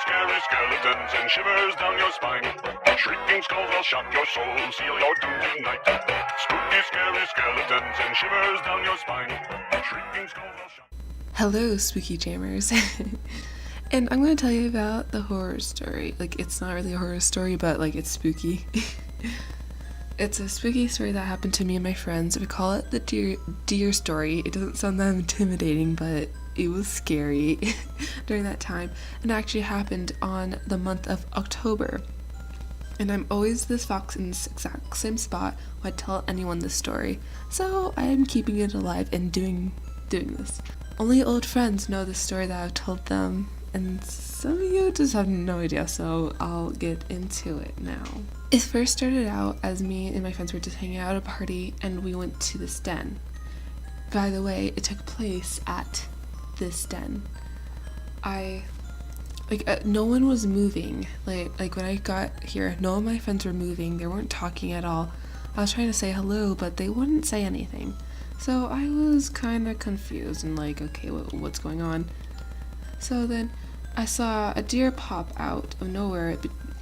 scary skeletons and shivers down your spine. Shrieking skulls will shock your soul, seal your doom tonight. Spooky, scary skeletons and shivers down your spine. Shrieking skulls will shock. Hello, spooky jammers. And I'm going to tell you about the horror story. Like, it's not really a horror story, but like, it's spooky. It's a spooky story that happened to me and my friends. We call it the deer story. It doesn't sound that intimidating, but it was scary during that time. And it actually happened on the month of October. And I'm always this fox in this exact same spot when I tell anyone this story. So I am keeping it alive and doing this. Only old friends know the story that I've told them, and some of you just have no idea, so I'll get into it now. It first started out as me and my friends were just hanging out at a party, and we went to this den. By the way, it took place at this den. No one was moving. Like when I got here, no one of my friends were moving. They weren't talking at all. I was trying to say hello, but they wouldn't say anything. So I was kind of confused and like, okay, what's going on? So then I saw a deer pop out of nowhere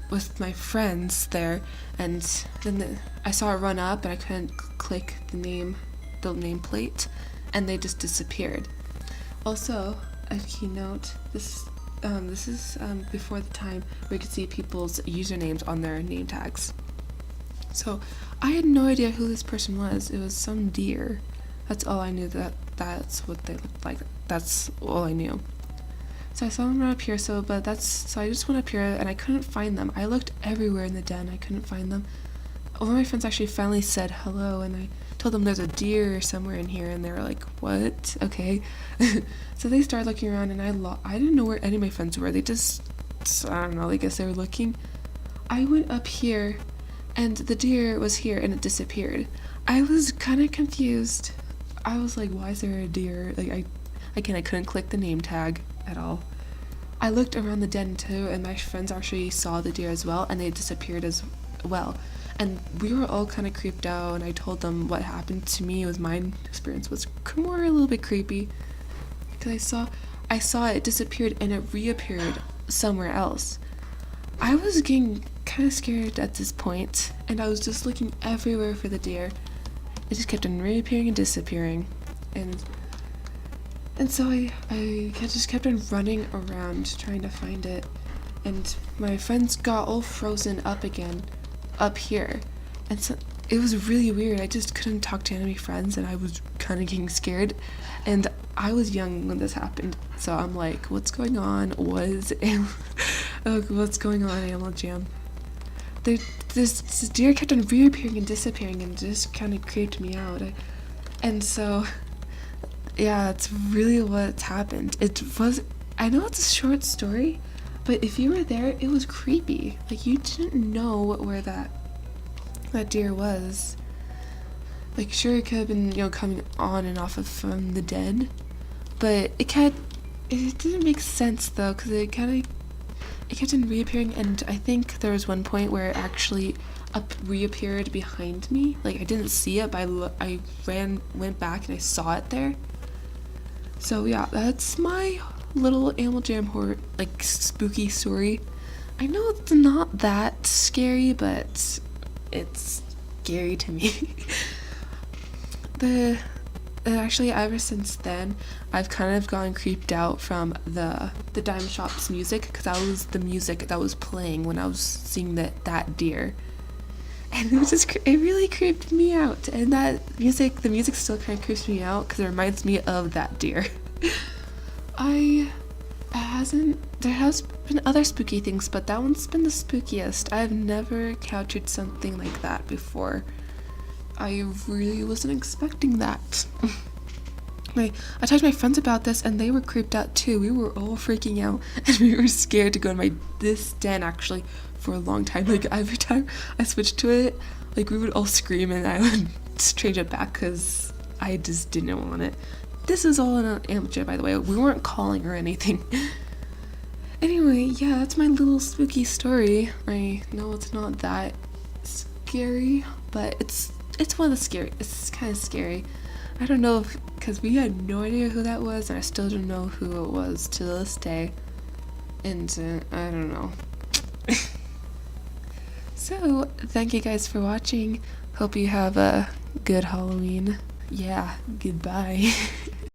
with my friends there, and then I saw it run up, and I couldn't click the nameplate, and they just disappeared. Also, a keynote, this is before the time where you could see people's usernames on their name tags. So I had no idea who this person was. It was some deer. That's all I knew. That's what they looked like. That's all I knew. So I saw them run up here. So I just went up here and I couldn't find them. I looked everywhere in the den. I couldn't find them. One of my friends actually finally said hello, and I told them there's a deer somewhere in here, and they were like, "What? Okay." So they started looking around, and I didn't know where any of my friends were. They just, I don't know. I guess they were looking. I went up here, and the deer was here, and it disappeared. I was kind of confused. I was like, why is there a deer? Like, I couldn't click the name tag at all. I looked around the den too, and my friends actually saw the deer as well, and they disappeared as well. And we were all kind of creeped out, and I told them what happened to me. Was my experience was more a little bit creepy, because I saw it disappeared and it reappeared somewhere else. I was getting kind of scared at this point, and I was just looking everywhere for the deer. It just kept on reappearing and disappearing, and so I just kept on running around trying to find it, and my friends got all frozen up again up here, and so it was really weird. I just couldn't talk to any of my friends, and I was kind of getting scared, and I was young when this happened, so I'm like, what's going on? What's going on, Animal Jam? This deer kept on reappearing and disappearing, and just kind of creeped me out. And so, yeah, that's really what's happened. I know it's a short story, but if you were there, it was creepy. Like, you didn't know where that deer was. Like, sure, it could have been, coming on and off from the dead, but it didn't make sense though, because it kept on reappearing, and I think there was one point where it actually reappeared behind me. Like, I didn't see it, but I went back and I saw it there. So yeah, that's my little Animal Jam horror, like, spooky story. I know it's not that scary, but it's scary to me. Actually, ever since then, I've kind of gotten creeped out from the dime shop's music, because that was the music that was playing when I was seeing that deer, and it really creeped me out. And the music still kind of creeps me out because it reminds me of that deer. There has been other spooky things, but that one's been the spookiest. I've never encountered something like that before. I really wasn't expecting that. I talked to my friends about this, and they were creeped out too. We were all freaking out, and we were scared to go in this den actually for a long time. Like, every time I switched to it, like, we would all scream, and I would change it back because I just didn't want it. This is all an amateur, by the way. We weren't calling or anything. Anyway, yeah, that's my little spooky story. I know it's not that scary, but it's one of the scary. It's kind of scary. I don't know because we had no idea who that was, and I still don't know who it was to this day. into, I don't know. So, thank you guys for watching. Hope you have a good Halloween. Yeah, goodbye.